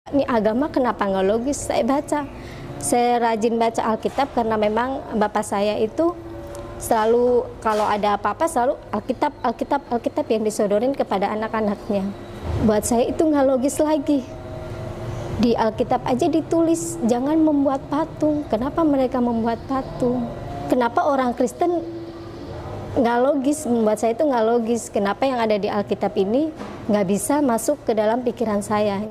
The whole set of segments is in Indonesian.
Ini agama kenapa nggak logis? Saya rajin baca Alkitab karena memang bapak saya itu selalu kalau ada apa-apa selalu Alkitab yang disodorin kepada anak-anaknya. Buat saya itu nggak logis lagi. Di Alkitab aja ditulis jangan membuat patung. Kenapa mereka membuat patung? Kenapa orang Kristen nggak logis? Membuat saya itu nggak logis. Kenapa yang ada di Alkitab ini nggak bisa masuk ke dalam pikiran saya?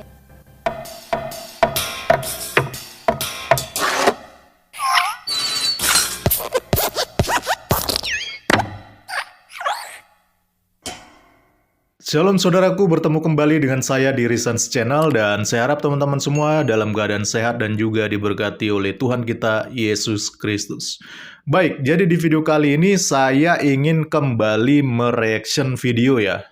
Shalom saudaraku, bertemu kembali dengan saya di Risans Channel dan saya harap teman-teman semua dalam keadaan sehat dan juga diberkati oleh Tuhan kita Yesus Kristus. Baik, jadi di video kali ini saya ingin kembali mereaction video ya.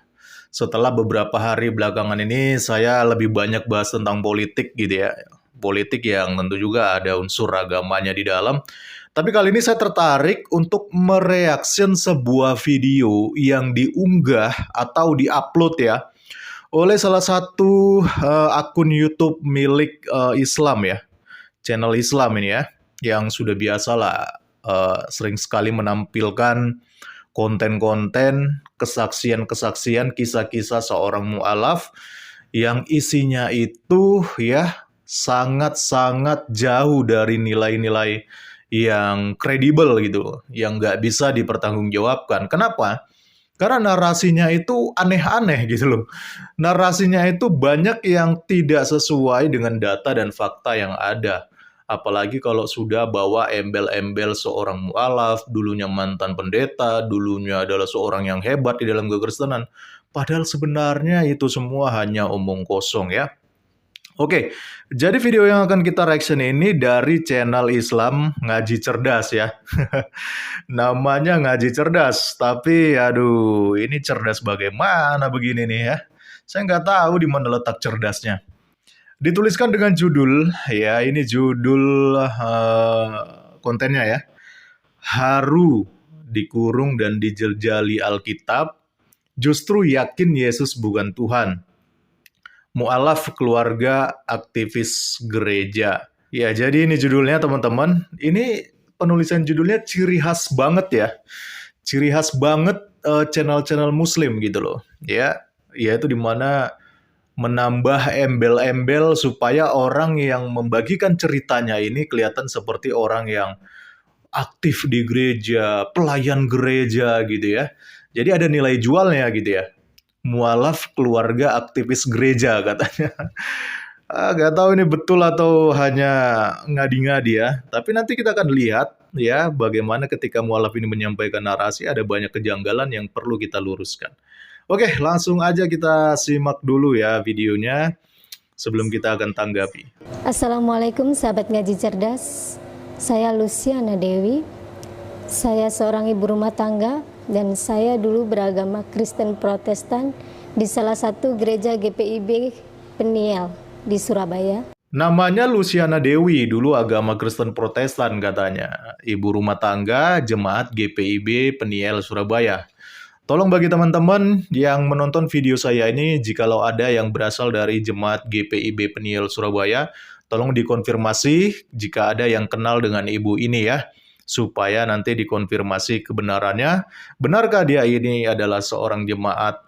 Setelah beberapa hari belakangan ini saya lebih banyak bahas tentang politik gitu ya. Politik yang tentu juga ada unsur agamanya di dalam. Tapi kali ini saya tertarik untuk mereaction sebuah video yang diunggah atau diupload ya oleh salah satu akun YouTube milik Islam ya, channel Islam ini ya, yang sudah biasa lah sering sekali menampilkan konten-konten, kesaksian-kesaksian, kisah-kisah seorang mu'alaf yang isinya itu ya sangat-sangat jauh dari nilai-nilai yang kredibel gitu, yang nggak bisa dipertanggungjawabkan. Kenapa? Karena narasinya itu aneh-aneh gitu loh. Narasinya itu banyak yang tidak sesuai dengan data dan fakta yang ada. Apalagi kalau sudah bawa embel-embel seorang mu'alaf, dulunya mantan pendeta, dulunya adalah seorang yang hebat di dalam kekristenan. Padahal sebenarnya itu semua hanya omong kosong ya. Oke, jadi video yang akan kita reaction ini dari channel Islam Ngaji Cerdas ya. Namanya Ngaji Cerdas, tapi aduh ini cerdas bagaimana begini nih ya. Saya nggak tahu di mana letak cerdasnya. Dituliskan dengan judul, ya ini judul kontennya ya. Haru dikurung dan dijeljali Alkitab, justru yakin Yesus bukan Tuhan. Mu'alaf keluarga aktivis gereja. Ya, jadi ini judulnya teman-teman. Ini penulisan judulnya ciri khas banget ya. Ciri khas banget channel-channel muslim gitu loh. Ya, yaitu dimana menambah embel-embel supaya orang yang membagikan ceritanya ini kelihatan seperti orang yang aktif di gereja, pelayan gereja gitu ya. Jadi ada nilai jualnya gitu ya. Mualaf keluarga aktivis gereja katanya. Gak tahu ini betul atau hanya ngadi-ngadi ya. Tapi nanti kita akan lihat ya bagaimana ketika mualaf ini menyampaikan narasi ada banyak kejanggalan yang perlu kita luruskan. Oke, langsung aja kita simak dulu ya videonya sebelum kita akan tanggapi. Assalamualaikum sahabat Ngaji Cerdas. Saya Luciana Dewi. Saya seorang ibu rumah tangga dan saya dulu beragama Kristen Protestan di salah satu gereja GPIB Peniel di Surabaya. Namanya Luciana Dewi, dulu agama Kristen Protestan katanya. Ibu rumah tangga, jemaat GPIB Peniel Surabaya. Tolong bagi teman-teman yang menonton video saya ini, jikalau ada yang berasal dari jemaat GPIB Peniel Surabaya, tolong dikonfirmasi jika ada yang kenal dengan ibu ini ya. Supaya nanti dikonfirmasi kebenarannya, benarkah dia ini adalah seorang jemaat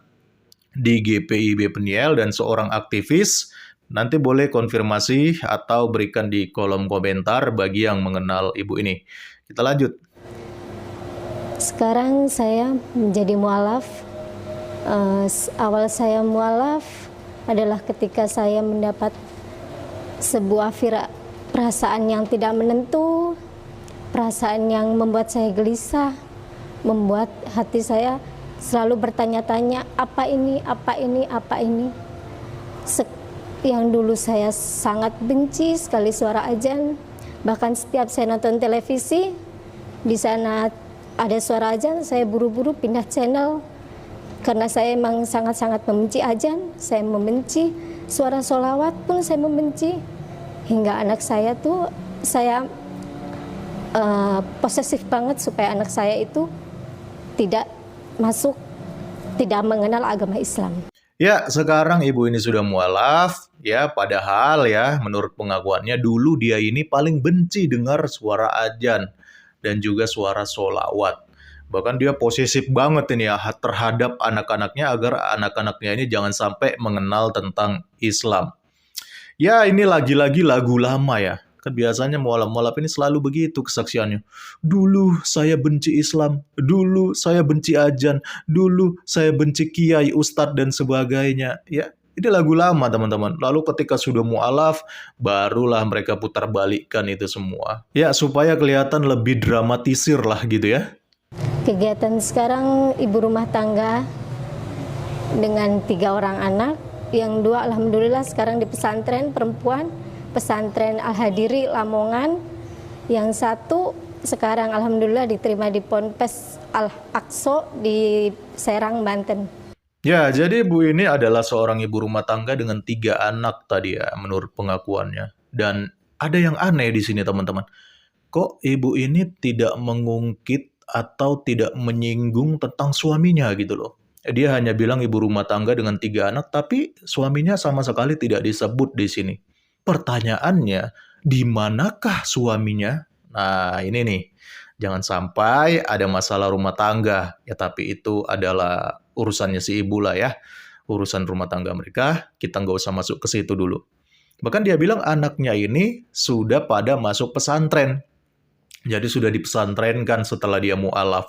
di GPIB Peniel dan seorang aktivis. Nanti boleh konfirmasi atau berikan di kolom komentar bagi yang mengenal ibu ini. Kita lanjut. Sekarang saya menjadi mualaf. Awal saya mualaf adalah ketika saya mendapat sebuah perasaan yang tidak menentu, perasaan yang membuat saya gelisah, membuat hati saya selalu bertanya-tanya, apa ini. Yang dulu saya sangat benci sekali suara azan, bahkan setiap saya nonton televisi, di sana ada suara azan, saya buru-buru pindah channel, karena saya memang sangat-sangat membenci azan, saya membenci suara sholawat pun saya membenci, hingga anak saya tuh saya posesif banget supaya anak saya itu tidak mengenal agama Islam. Ya, sekarang ibu ini sudah mualaf, ya, padahal ya, menurut pengakuannya dulu dia ini paling benci dengar suara adzan dan juga suara sholawat. Bahkan dia posesif banget ini ya terhadap anak-anaknya agar anak-anaknya ini jangan sampai mengenal tentang Islam. Ya, ini lagi-lagi lagu lama ya. Kan biasanya mualaf-mualaf ini selalu begitu kesaksiannya. Dulu saya benci Islam, dulu saya benci ajan, dulu saya benci kiai, ustadz, dan sebagainya. Ya, ini lagu lama teman-teman. Lalu ketika sudah mualaf, barulah mereka putar balikkan itu semua. Ya, supaya kelihatan lebih dramatisir lah gitu ya. Kegiatan sekarang ibu rumah tangga dengan 3 orang anak, yang 2 alhamdulillah sekarang di pesantren perempuan, pesantren Al-Hadiri Lamongan, yang 1 sekarang alhamdulillah diterima di Ponpes Al-Aqsa di Serang, Banten. Ya, jadi ibu ini adalah seorang ibu rumah tangga dengan 3 anak tadi ya, menurut pengakuannya. Dan ada yang aneh di sini teman-teman. Kok ibu ini tidak mengungkit atau tidak menyinggung tentang suaminya gitu loh. Dia hanya bilang ibu rumah tangga dengan 3 anak, tapi suaminya sama sekali tidak disebut di sini. Pertanyaannya, di manakah suaminya? Nah, ini nih. Jangan sampai ada masalah rumah tangga. Ya, tapi itu adalah urusannya si ibu lah ya. Urusan rumah tangga mereka, kita nggak usah masuk ke situ dulu. Bahkan dia bilang anaknya ini sudah pada masuk pesantren. Jadi sudah dipesantrenkan setelah dia mu'alaf.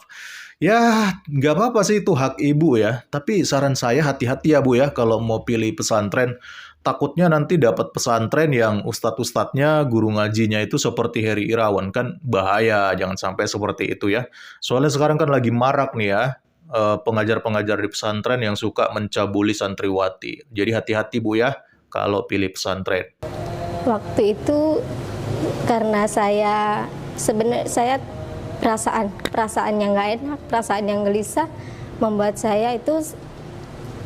Ya, nggak apa-apa sih itu hak ibu ya. Tapi saran saya hati-hati ya Bu ya kalau mau pilih pesantren. Takutnya nanti dapat pesantren yang ustadz-ustadznya, guru ngajinya itu seperti Heri Irawan. Kan bahaya, jangan sampai seperti itu ya. Soalnya sekarang kan lagi marak nih ya, pengajar-pengajar di pesantren yang suka mencabuli santriwati. Jadi hati-hati Bu ya kalau pilih pesantren. Waktu itu karena sebenarnya saya perasaan yang nggak enak, perasaan yang gelisah membuat saya itu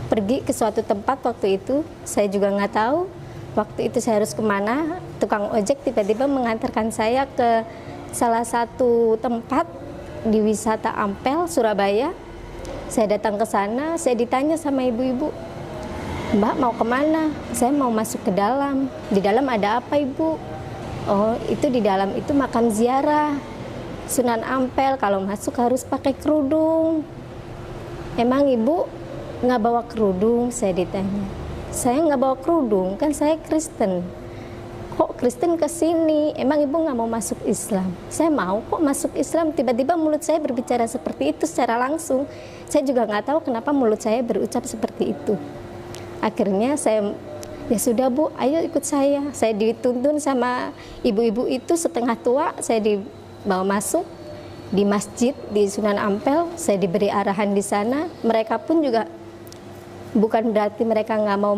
pergi ke suatu tempat. Waktu itu saya juga nggak tahu waktu itu saya harus kemana. Tukang ojek tiba-tiba mengantarkan saya ke salah satu tempat di wisata Ampel, Surabaya. Saya datang ke sana, saya ditanya sama ibu-ibu, Mbak mau kemana? Saya mau masuk ke dalam. Di dalam ada apa ibu? Oh, itu di dalam itu makam ziarah Sunan Ampel, kalau masuk harus pakai kerudung. Emang ibu nggak bawa kerudung? Saya ditanya. Saya nggak bawa kerudung, kan saya Kristen. Kok Kristen ke sini? Emang ibu nggak mau masuk Islam? Saya mau kok masuk Islam. Tiba-tiba mulut saya berbicara seperti itu secara langsung. Saya juga nggak tahu kenapa mulut saya berucap seperti itu. Akhirnya saya, ya sudah Bu, ayo ikut saya. Saya dituntun sama ibu-ibu itu setengah tua, saya dibawa masuk di masjid di Sunan Ampel. Saya diberi arahan di sana. Mereka pun juga bukan berarti mereka nggak mau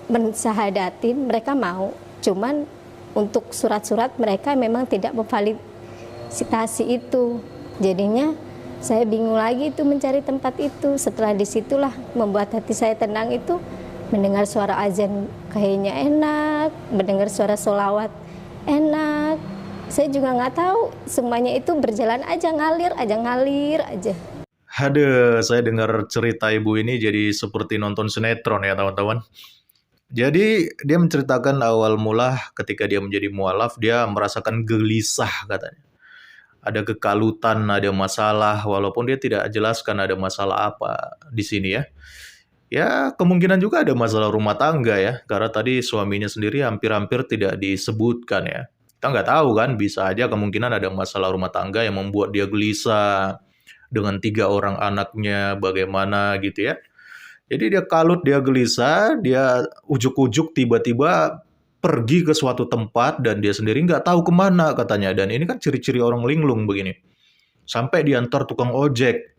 mensyahadatin, mereka mau. Cuman untuk surat-surat mereka memang tidak memvalidasi itu. Jadinya saya bingung lagi itu mencari tempat itu. Setelah disitulah membuat hati saya tenang itu, mendengar suara azan kayaknya enak, mendengar suara sholawat enak. Saya juga nggak tahu, semuanya itu berjalan aja, ngalir aja. Aduh, saya dengar cerita ibu ini jadi seperti nonton sinetron ya teman-teman. Jadi dia menceritakan awal mula ketika dia menjadi mualaf, dia merasakan gelisah katanya. Ada kekalutan, ada masalah, walaupun dia tidak jelaskan ada masalah apa di sini ya. Ya, kemungkinan juga ada masalah rumah tangga ya, karena tadi suaminya sendiri hampir-hampir tidak disebutkan ya. Kita nggak tahu kan, bisa aja kemungkinan ada masalah rumah tangga yang membuat dia gelisah dengan 3 orang anaknya, bagaimana gitu ya. Jadi dia kalut, dia gelisah, dia ujuk-ujuk tiba-tiba pergi ke suatu tempat dan dia sendiri nggak tahu kemana katanya. Dan ini kan ciri-ciri orang linglung begini. Sampai diantar tukang ojek.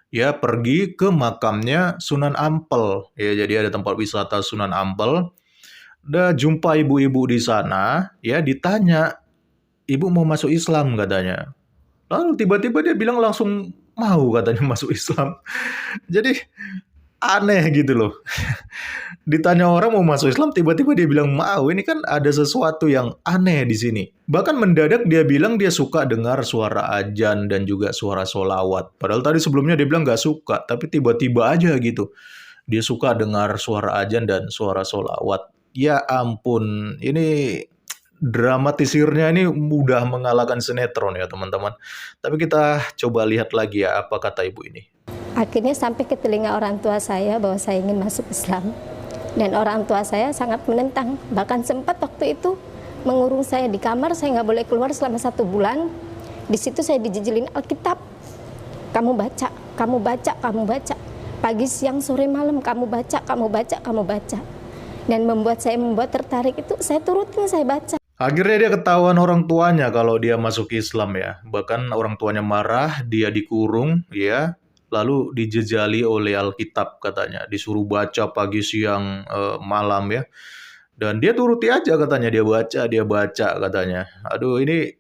Ya pergi ke makamnya Sunan Ampel. Ya, jadi ada tempat wisata Sunan Ampel. Udah jumpa ibu-ibu di sana, ya ditanya, ibu mau masuk Islam katanya. Lalu tiba-tiba dia bilang langsung mau katanya masuk Islam. Jadi aneh gitu loh. Ditanya orang mau masuk Islam, tiba-tiba dia bilang mau. Ini kan ada sesuatu yang aneh di sini. Bahkan mendadak dia bilang dia suka dengar suara ajan dan juga suara sholawat. Padahal tadi sebelumnya dia bilang nggak suka, tapi tiba-tiba aja gitu. Dia suka dengar suara azan dan suara sholawat. Ya ampun, ini dramatisirnya ini mudah mengalahkan sinetron ya teman-teman. Tapi kita coba lihat lagi ya apa kata ibu ini. Akhirnya sampai ke telinga orang tua saya bahwa saya ingin masuk Islam. Dan orang tua saya sangat menentang. Bahkan sempat waktu itu mengurung saya di kamar, saya nggak boleh keluar selama 1 bulan. Di situ saya dijejelin Alkitab. Kamu baca, kamu baca, kamu baca. Pagi, siang, sore, malam, kamu baca, kamu baca, kamu baca. Dan membuat tertarik itu, saya turutin, saya baca. Akhirnya dia ketahuan orang tuanya kalau dia masuk Islam ya. Bahkan orang tuanya marah, dia dikurung ya. Lalu dijejali oleh Alkitab katanya. Disuruh baca pagi, siang, malam ya. Dan dia turuti aja katanya, dia baca katanya. Aduh ini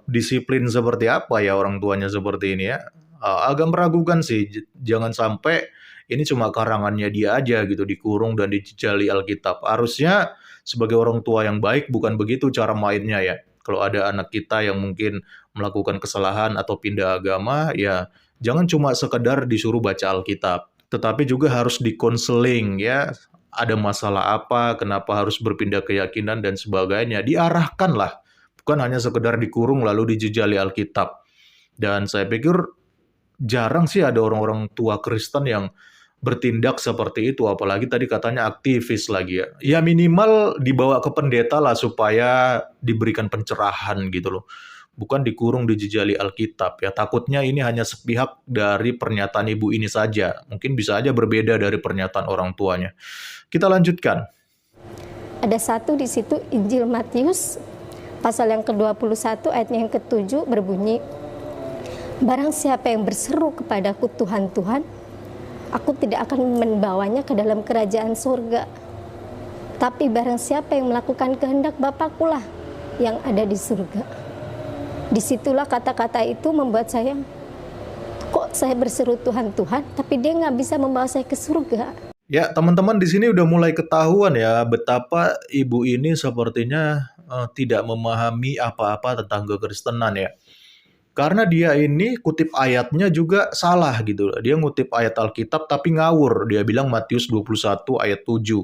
disiplin seperti apa ya orang tuanya seperti ini ya. Agak meragukan sih, jangan sampai ini cuma karangannya dia aja gitu, dikurung dan dijejali Alkitab. Harusnya sebagai orang tua yang baik bukan begitu cara mainnya ya. Kalau ada anak kita yang mungkin melakukan kesalahan atau pindah agama, ya jangan cuma sekedar disuruh baca Alkitab, tetapi juga harus dikonseling ya. Ada masalah apa, kenapa harus berpindah keyakinan dan sebagainya. Diarahkan lah, bukan hanya sekedar dikurung lalu dijejali Alkitab. Dan saya pikir jarang sih ada orang-orang tua Kristen yang bertindak seperti itu, apalagi tadi katanya aktivis lagi ya. Ya minimal dibawa ke pendeta lah supaya diberikan pencerahan gitu loh. Bukan dikurung dijejali Alkitab ya. Takutnya ini hanya sepihak dari pernyataan ibu ini saja. Mungkin bisa aja berbeda dari pernyataan orang tuanya. Kita lanjutkan. Ada satu di situ Injil Matius pasal yang ke-21 ayatnya yang ke-7 berbunyi, barang siapa yang berseru kepadaku Tuhan, Tuhan, aku tidak akan membawanya ke dalam kerajaan surga. Tapi barang siapa yang melakukan kehendak Bapakku lah yang ada di surga. Disitulah kata-kata itu membuat saya, kok saya berseru Tuhan, Tuhan, tapi dia nggak bisa membawa saya ke surga. Ya, teman-teman di sini udah mulai ketahuan ya betapa ibu ini sepertinya tidak memahami apa-apa tentang kekristenan ya. Karena dia ini kutip ayatnya juga salah gitu. Dia ngutip ayat Alkitab tapi ngawur. Dia bilang Matius 21 ayat 7.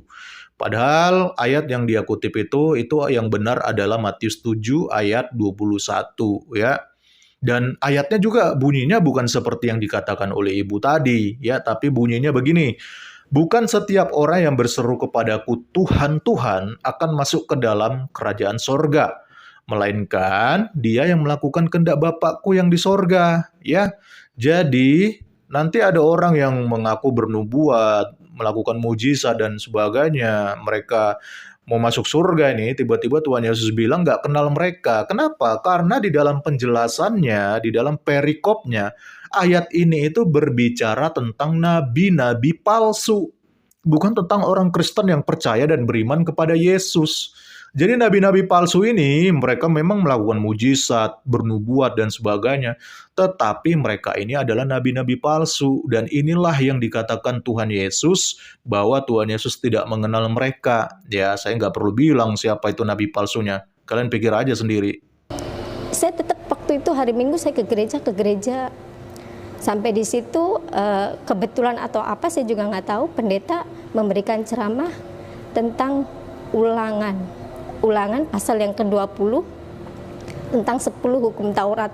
Padahal ayat yang dia kutip itu yang benar adalah Matius 7 ayat 21 ya. Dan ayatnya juga bunyinya bukan seperti yang dikatakan oleh ibu tadi ya, tapi bunyinya begini. Bukan setiap orang yang berseru kepadaku Tuhan, Tuhan akan masuk ke dalam kerajaan sorga, melainkan dia yang melakukan kehendak Bapakku yang di sorga. Ya, jadi nanti ada orang yang mengaku bernubuat, melakukan mujizat dan sebagainya. Mereka mau masuk surga ini, tiba-tiba Tuhan Yesus bilang nggak kenal mereka. Kenapa? Karena di dalam penjelasannya, di dalam perikopnya, ayat ini itu berbicara tentang nabi-nabi palsu. Bukan tentang orang Kristen yang percaya dan beriman kepada Yesus. Jadi nabi-nabi palsu ini mereka memang melakukan mujizat, bernubuat dan sebagainya. Tetapi mereka ini adalah nabi-nabi palsu. Dan inilah yang dikatakan Tuhan Yesus bahwa Tuhan Yesus tidak mengenal mereka. Ya, saya nggak perlu bilang siapa itu nabi palsunya. Kalian pikir aja sendiri. Saya tetap waktu itu hari Minggu saya ke gereja. Sampai di situ kebetulan atau apa saya juga nggak tahu, pendeta memberikan ceramah tentang ulangan pasal yang ke-20 tentang 10 hukum Taurat.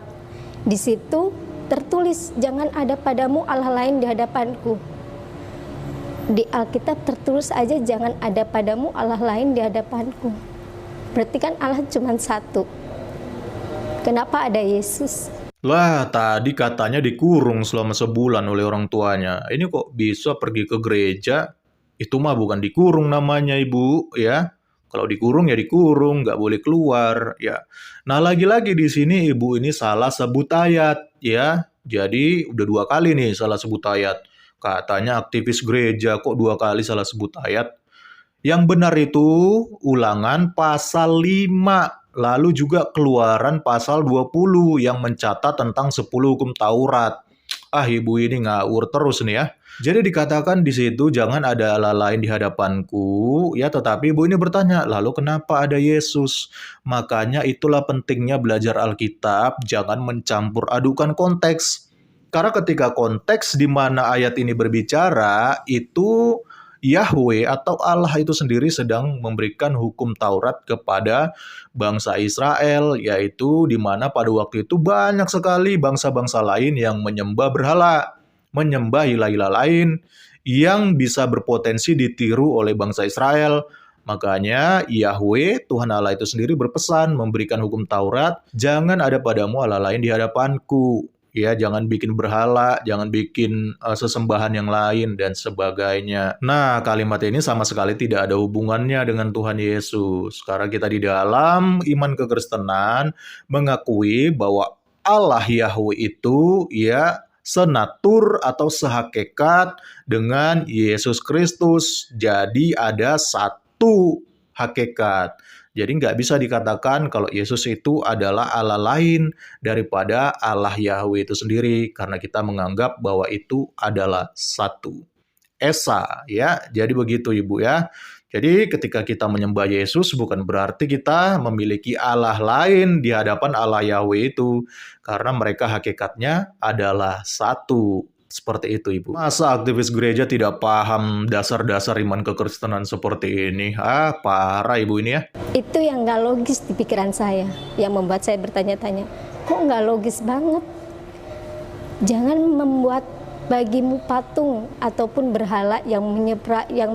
Di situ tertulis jangan ada padamu Allah lain di hadapanku. Di Alkitab tertulis aja jangan ada padamu Allah lain di hadapanku. Berarti kan Allah cuma satu. Kenapa ada Yesus? Lah, tadi katanya dikurung selama sebulan oleh orang tuanya. Ini kok bisa pergi ke gereja? Itu mah bukan dikurung namanya, Ibu, ya. Kalau dikurung ya dikurung, nggak boleh keluar, ya. Nah, lagi-lagi di sini ibu ini salah sebut ayat, ya. Jadi udah 2 kali nih salah sebut ayat. Katanya aktivis gereja, kok 2 kali salah sebut ayat? Yang benar itu Ulangan pasal 5. Lalu juga Keluaran pasal 20 yang mencatat tentang 10 hukum Taurat. Ibu ini ngawur terus nih ya. Jadi dikatakan di situ jangan ada Allah lain di hadapanku, ya, tetapi ibu ini bertanya, lalu kenapa ada Yesus? Makanya itulah pentingnya belajar Alkitab, jangan mencampur adukan konteks. Karena ketika konteks di mana ayat ini berbicara, itu Yahweh atau Allah itu sendiri sedang memberikan hukum Taurat kepada bangsa Israel, yaitu di mana pada waktu itu banyak sekali bangsa-bangsa lain yang menyembah berhala, menyembah ilah-ilah lain yang bisa berpotensi ditiru oleh bangsa Israel. Makanya Yahweh, Tuhan Allah itu sendiri berpesan memberikan hukum Taurat, jangan ada padamu Allah lain di hadapanku. Ya, jangan bikin berhala, jangan bikin sesembahan yang lain dan sebagainya. Nah, kalimat ini sama sekali tidak ada hubungannya dengan Tuhan Yesus. Karena kita di dalam iman kekristenan mengakui bahwa Allah Yahweh itu ya senatur atau sehakikat dengan Yesus Kristus. Jadi ada satu hakikat. Jadi nggak bisa dikatakan kalau Yesus itu adalah Allah lain daripada Allah Yahweh itu sendiri. Karena kita menganggap bahwa itu adalah satu. Esa, ya. Jadi begitu Ibu ya. Jadi ketika kita menyembah Yesus bukan berarti kita memiliki Allah lain di hadapan Allah Yahweh itu. Karena mereka hakikatnya adalah satu. Seperti itu Ibu. Masa aktivis gereja tidak paham dasar-dasar iman kekristenan seperti ini? Parah Ibu ini ya. Itu yang nggak logis di pikiran saya, yang membuat saya bertanya-tanya, kok nggak logis banget? Jangan membuat bagimu patung ataupun berhala yang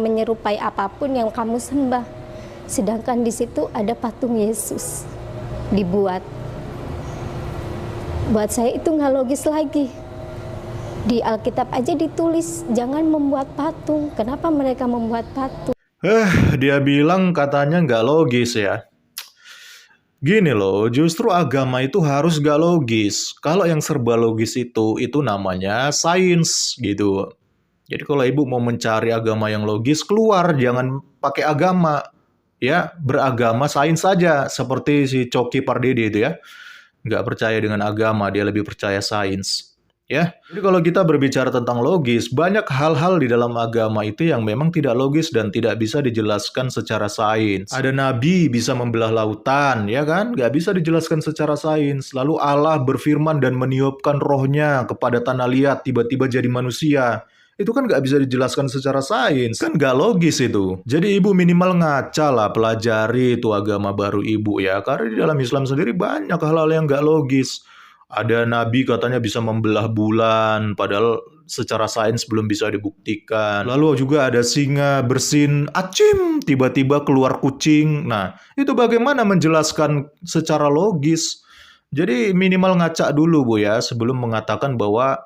menyerupai apapun yang kamu sembah. Sedangkan di situ ada patung Yesus dibuat. Buat saya itu nggak logis lagi. Di Alkitab aja ditulis, jangan membuat patung. Kenapa mereka membuat patung? Dia bilang katanya nggak logis ya. Gini loh, justru agama itu harus nggak logis. Kalau yang serba logis itu namanya sains gitu. Jadi kalau Ibu mau mencari agama yang logis, keluar, jangan pakai agama. Ya, beragama sains saja. Seperti si Coki Pardede itu ya. Nggak percaya dengan agama, dia lebih percaya sains. Ya, jadi kalau kita berbicara tentang logis, banyak hal-hal di dalam agama itu yang memang tidak logis dan tidak bisa dijelaskan secara sains. Ada nabi bisa membelah lautan, ya kan? Nggak bisa dijelaskan secara sains. Lalu Allah berfirman dan meniupkan rohnya kepada tanah liat, tiba-tiba jadi manusia. Itu kan nggak bisa dijelaskan secara sains. Kan nggak logis itu. Jadi Ibu minimal ngaca lah, pelajari itu agama baru Ibu ya. Karena di dalam Islam sendiri banyak hal-hal yang nggak logis. Ada nabi katanya bisa membelah bulan, padahal secara sains belum bisa dibuktikan. Lalu juga ada singa bersin, acim, tiba-tiba keluar kucing. Nah, itu bagaimana menjelaskan secara logis? Jadi minimal ngaca dulu Bu ya, sebelum mengatakan bahwa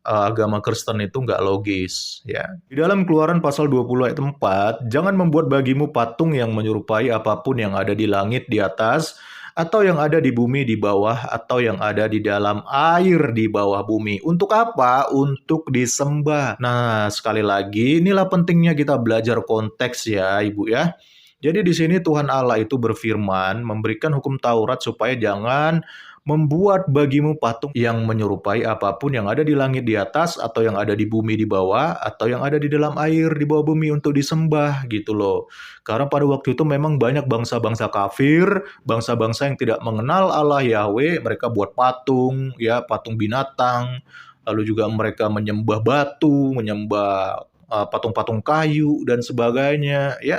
agama Kristen itu nggak logis. Ya. Di dalam Keluaran pasal 20 ayat 4, jangan membuat bagimu patung yang menyerupai apapun yang ada di langit di atas, atau yang ada di bumi di bawah, atau yang ada di dalam air di bawah bumi. Untuk apa? Untuk disembah. Nah, sekali lagi, inilah pentingnya kita belajar konteks ya, Ibu ya. Jadi di sini Tuhan Allah itu berfirman, memberikan hukum Taurat supaya jangan membuat bagimu patung yang menyerupai apapun yang ada di langit di atas, atau yang ada di bumi di bawah, atau yang ada di dalam air di bawah bumi untuk disembah gitu loh. Karena pada waktu itu memang banyak bangsa-bangsa kafir, bangsa-bangsa yang tidak mengenal Allah Yahweh, mereka buat patung, ya patung binatang, lalu juga mereka menyembah batu, menyembah patung-patung kayu dan sebagainya, ya.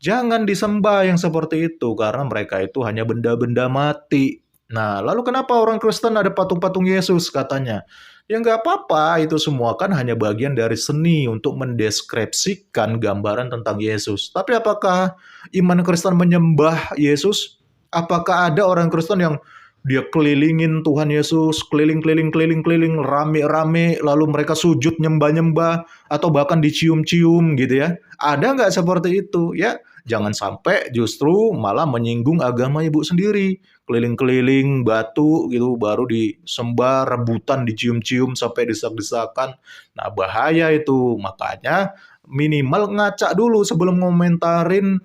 Jangan disembah yang seperti itu karena mereka itu hanya benda-benda mati. Nah, lalu kenapa orang Kristen ada patung-patung Yesus katanya? Ya nggak apa-apa, itu semua kan hanya bagian dari seni untuk mendeskripsikan gambaran tentang Yesus. Tapi apakah iman Kristen menyembah Yesus? Apakah ada orang Kristen yang dia kelilingin Tuhan Yesus, keliling-keliling, rame-rame, lalu mereka sujud nyembah-nyembah, atau bahkan dicium-cium gitu ya? Ada nggak seperti itu? Ya, jangan sampai justru malah menyinggung agama Ibu sendiri. Keliling-keliling batu gitu, baru disembah, rebutan, dicium-cium sampai desak-desakan. Nah, bahaya itu. Makanya minimal ngaca dulu sebelum ngomentarin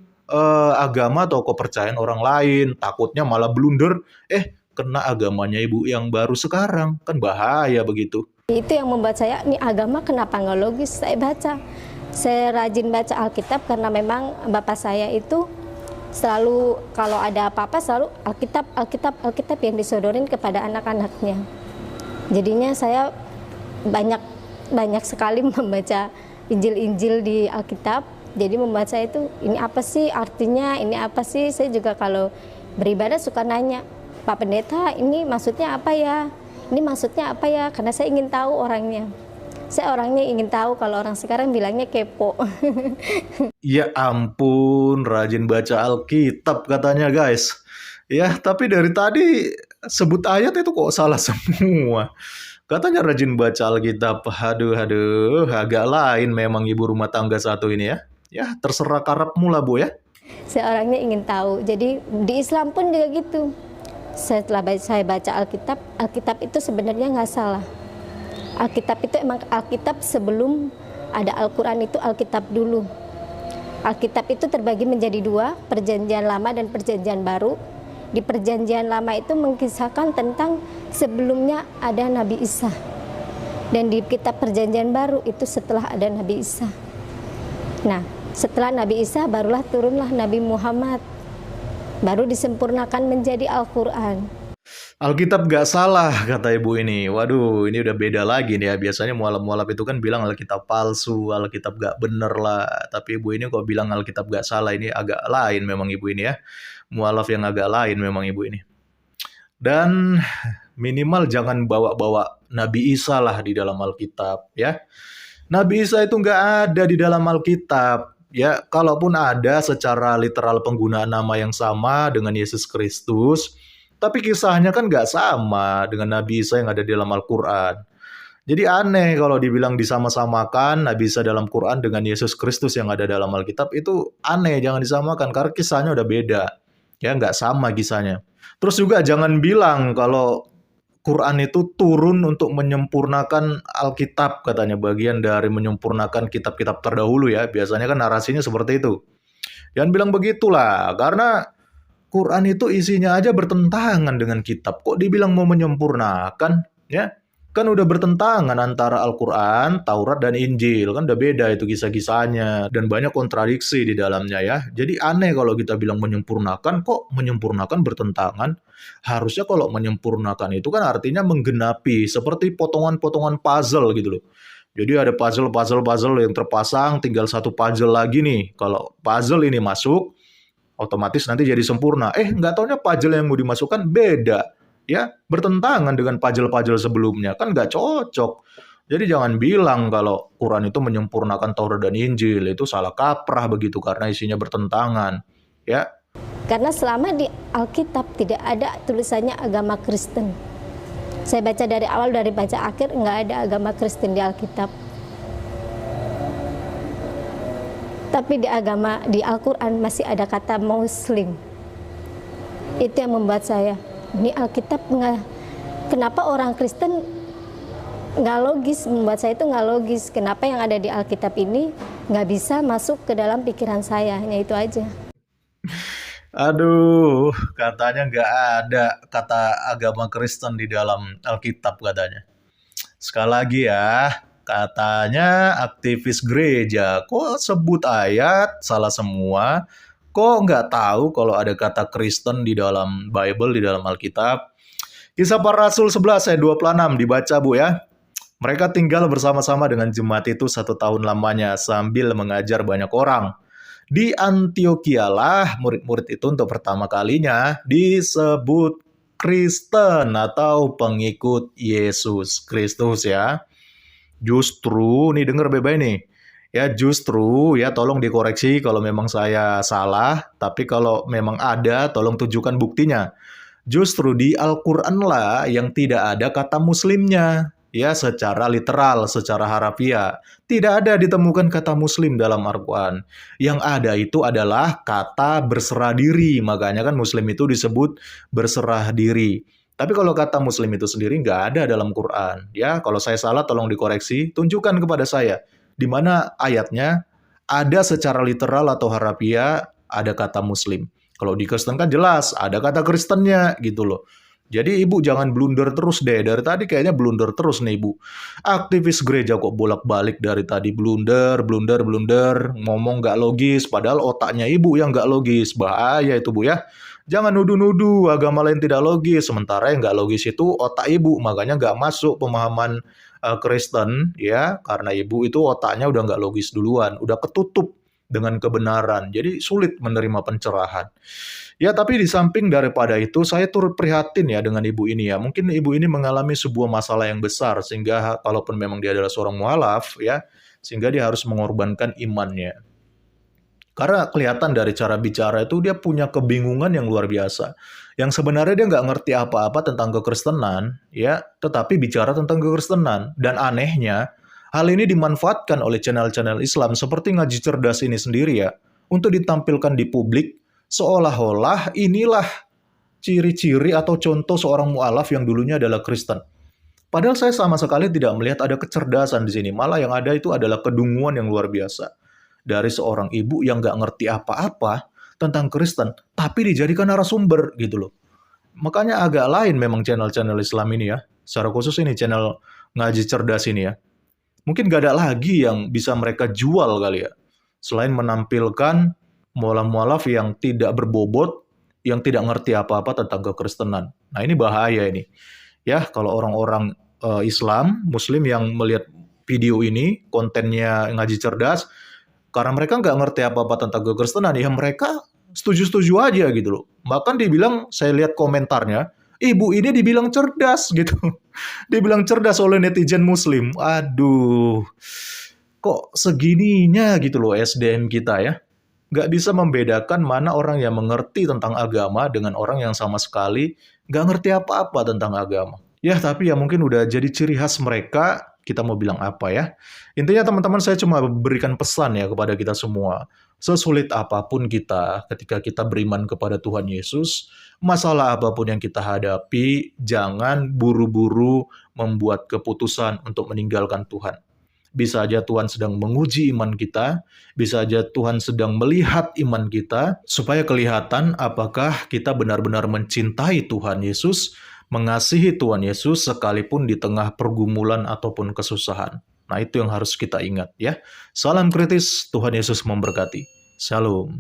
agama atau kepercayaan orang lain. Takutnya malah blunder, kena agamanya Ibu yang baru sekarang. Kan bahaya begitu. Itu yang membuat saya, ini agama kenapa nggak logis? Saya rajin baca Alkitab karena memang bapak saya itu selalu kalau ada apa-apa selalu Alkitab yang disodorin kepada anak-anaknya. Jadinya saya banyak banyak sekali membaca Injil-Injil di Alkitab. Jadi membuat saya itu, ini apa sih artinya, ini apa sih. Saya juga kalau beribadah suka nanya, Pak Pendeta, ini maksudnya apa ya, ini maksudnya apa ya, karena saya ingin tahu orangnya. Saya orangnya ingin tahu, kalau orang sekarang bilangnya kepo. Ya ampun, rajin baca Alkitab katanya guys. Ya, tapi dari tadi sebut ayat itu kok salah semua. Katanya rajin baca Alkitab. Aduh, aduh, agak lain memang ibu rumah tangga satu ini ya. Ya, terserah karepmu lah, Bu ya. Saya orangnya ingin tahu. Jadi di Islam pun juga gitu. Setelah saya baca Alkitab, Alkitab itu sebenarnya nggak salah. Alkitab itu emang Alkitab sebelum ada Al-Quran, itu Alkitab dulu. Alkitab itu terbagi menjadi dua, Perjanjian Lama dan Perjanjian Baru. Di Perjanjian Lama itu mengisahkan tentang sebelumnya ada Nabi Isa. Dan di kitab Perjanjian Baru itu setelah ada Nabi Isa. Nah, setelah Nabi Isa barulah turunlah Nabi Muhammad. Baru disempurnakan menjadi Al-Quran. Alkitab gak salah, kata ibu ini. Waduh, ini udah beda lagi nih ya. Biasanya mualaf-mualaf itu kan bilang Alkitab palsu, Alkitab gak bener lah. Tapi ibu ini kok bilang Alkitab gak salah. Ini agak lain memang ibu ini ya. Mualaf yang agak lain memang ibu ini. Dan minimal jangan bawa-bawa Nabi Isa lah di dalam Alkitab ya. Nabi Isa itu gak ada di dalam Alkitab. Ya, kalaupun ada secara literal penggunaan nama yang sama dengan Yesus Kristus, tapi kisahnya kan nggak sama dengan Nabi Isa yang ada di dalam Al-Quran. Jadi aneh kalau dibilang disama-samakan Nabi Isa dalam Quran dengan Yesus Kristus yang ada dalam Alkitab. Itu aneh, jangan disamakan karena kisahnya udah beda. Ya, nggak sama kisahnya. Terus juga jangan bilang kalau Quran itu turun untuk menyempurnakan Alkitab, katanya bagian dari menyempurnakan kitab-kitab terdahulu ya. Biasanya kan narasinya seperti itu. Jangan bilang begitulah, karena Quran itu isinya aja bertentangan dengan kitab. Kok dibilang mau menyempurnakan? Ya, kan udah bertentangan antara Al-Quran, Taurat, dan Injil. Kan udah beda itu kisah-kisahnya. Dan banyak kontradiksi di dalamnya ya. Jadi aneh kalau kita bilang menyempurnakan, kok menyempurnakan bertentangan? Harusnya kalau menyempurnakan itu kan artinya menggenapi. Seperti potongan-potongan puzzle gitu loh. Jadi ada puzzle yang terpasang, tinggal satu puzzle lagi nih. Kalau puzzle ini masuk, otomatis nanti jadi sempurna. Nggak taunya puzzle yang mau dimasukkan beda. Ya, bertentangan dengan puzzle-puzzle sebelumnya. Kan nggak cocok. Jadi jangan bilang kalau Quran itu menyempurnakan Taurat dan Injil. Itu salah kaprah begitu karena isinya bertentangan. Ya. Karena selama di Alkitab tidak ada tulisannya agama Kristen. Saya baca dari awal, dari baca akhir, nggak ada agama Kristen di Alkitab. Tapi di Al-Quran masih ada kata Muslim. Itu yang membuat saya, ini Alkitab kenapa orang Kristen nggak logis, membuat saya itu nggak logis. Kenapa yang ada di Alkitab ini nggak bisa masuk ke dalam pikiran saya, hanya itu aja. Aduh, katanya nggak ada kata agama Kristen di dalam Alkitab katanya. Sekali lagi ya. Katanya aktivis gereja, kok sebut ayat salah semua, kok nggak tahu kalau ada kata Kristen di dalam Bible, di dalam Alkitab. Kisah Para Rasul 11 ayat 26 dibaca Bu ya. Mereka tinggal bersama-sama dengan jemaat itu 1 tahun lamanya sambil mengajar banyak orang. Di Antioquia lah murid-murid itu untuk pertama kalinya disebut Kristen atau pengikut Yesus Kristus ya. Justru, nih denger bebe nih, ya justru ya tolong dikoreksi kalau memang saya salah, tapi kalau memang ada tolong tunjukkan buktinya. Justru di Al-Quran lah yang tidak ada kata muslimnya, ya secara literal, secara harafiah. Tidak ada ditemukan kata muslim dalam Al-Quran. Yang ada itu adalah kata berserah diri, makanya kan muslim itu disebut berserah diri. Tapi kalau kata muslim itu sendiri nggak ada dalam Quran. Ya, kalau saya salah tolong dikoreksi, tunjukkan kepada saya. Di mana ayatnya ada secara literal atau harafiah ada kata muslim. Kalau di Kristen kan jelas ada kata Kristennya gitu loh. Jadi ibu jangan blunder terus deh. Dari tadi kayaknya blunder terus nih ibu. Aktivis gereja kok bolak-balik dari tadi blunder. Ngomong nggak logis. Padahal otaknya ibu yang nggak logis. Bahaya itu bu ya. Jangan nuduh-nuduh agama lain tidak logis. Sementara yang nggak logis itu otak ibu. Makanya nggak masuk pemahaman Kristen, ya, karena ibu itu otaknya udah nggak logis duluan, udah ketutup dengan kebenaran, jadi sulit menerima pencerahan. Ya, tapi di samping daripada itu, saya turut prihatin ya dengan ibu ini ya. Mungkin ibu ini mengalami sebuah masalah yang besar, sehingga kalaupun memang dia adalah seorang mualaf, ya, sehingga dia harus mengorbankan imannya. Karena kelihatan dari cara bicara itu dia punya kebingungan yang luar biasa. Yang sebenarnya dia nggak ngerti apa-apa tentang kekristenan, ya, tetapi bicara tentang kekristenan. Dan anehnya, hal ini dimanfaatkan oleh channel-channel Islam seperti Ngaji Cerdas ini sendiri ya, untuk ditampilkan di publik seolah-olah inilah ciri-ciri atau contoh seorang mu'alaf yang dulunya adalah Kristen. Padahal saya sama sekali tidak melihat ada kecerdasan di sini. Malah yang ada itu adalah kedunguan yang luar biasa. Dari seorang ibu yang nggak ngerti apa-apa tentang Kristen, tapi dijadikan narasumber gitu loh. Makanya agak lain memang channel-channel Islam ini ya. Secara khusus ini channel Ngaji Cerdas ini ya. Mungkin nggak ada lagi yang bisa mereka jual kali ya. Selain menampilkan mualaf-mualaf yang tidak berbobot, yang tidak ngerti apa-apa tentang kekristenan. Nah ini bahaya ini. Ya, kalau orang-orang Islam, Muslim yang melihat video ini, kontennya Ngaji Cerdas, karena mereka nggak ngerti apa-apa tentang kekristenan, ya mereka setuju-setuju aja gitu loh. Bahkan dibilang, saya lihat komentarnya, ibu ini dibilang cerdas gitu. Dibilang cerdas oleh netizen Muslim. Aduh, kok segininya gitu loh SDM kita ya. Nggak bisa membedakan mana orang yang mengerti tentang agama dengan orang yang sama sekali nggak ngerti apa-apa tentang agama. Ya, tapi ya mungkin udah jadi ciri khas mereka, kita mau bilang apa ya. Intinya teman-teman, saya cuma berikan pesan ya kepada kita semua. Sesulit apapun kita ketika kita beriman kepada Tuhan Yesus, masalah apapun yang kita hadapi, jangan buru-buru membuat keputusan untuk meninggalkan Tuhan. Bisa aja Tuhan sedang menguji iman kita, bisa aja Tuhan sedang melihat iman kita, supaya kelihatan apakah kita benar-benar mencintai Tuhan Yesus, mengasihi Tuhan Yesus sekalipun di tengah pergumulan ataupun kesusahan. Nah, itu yang harus kita ingat ya. Salam kritis, Tuhan Yesus memberkati. Shalom.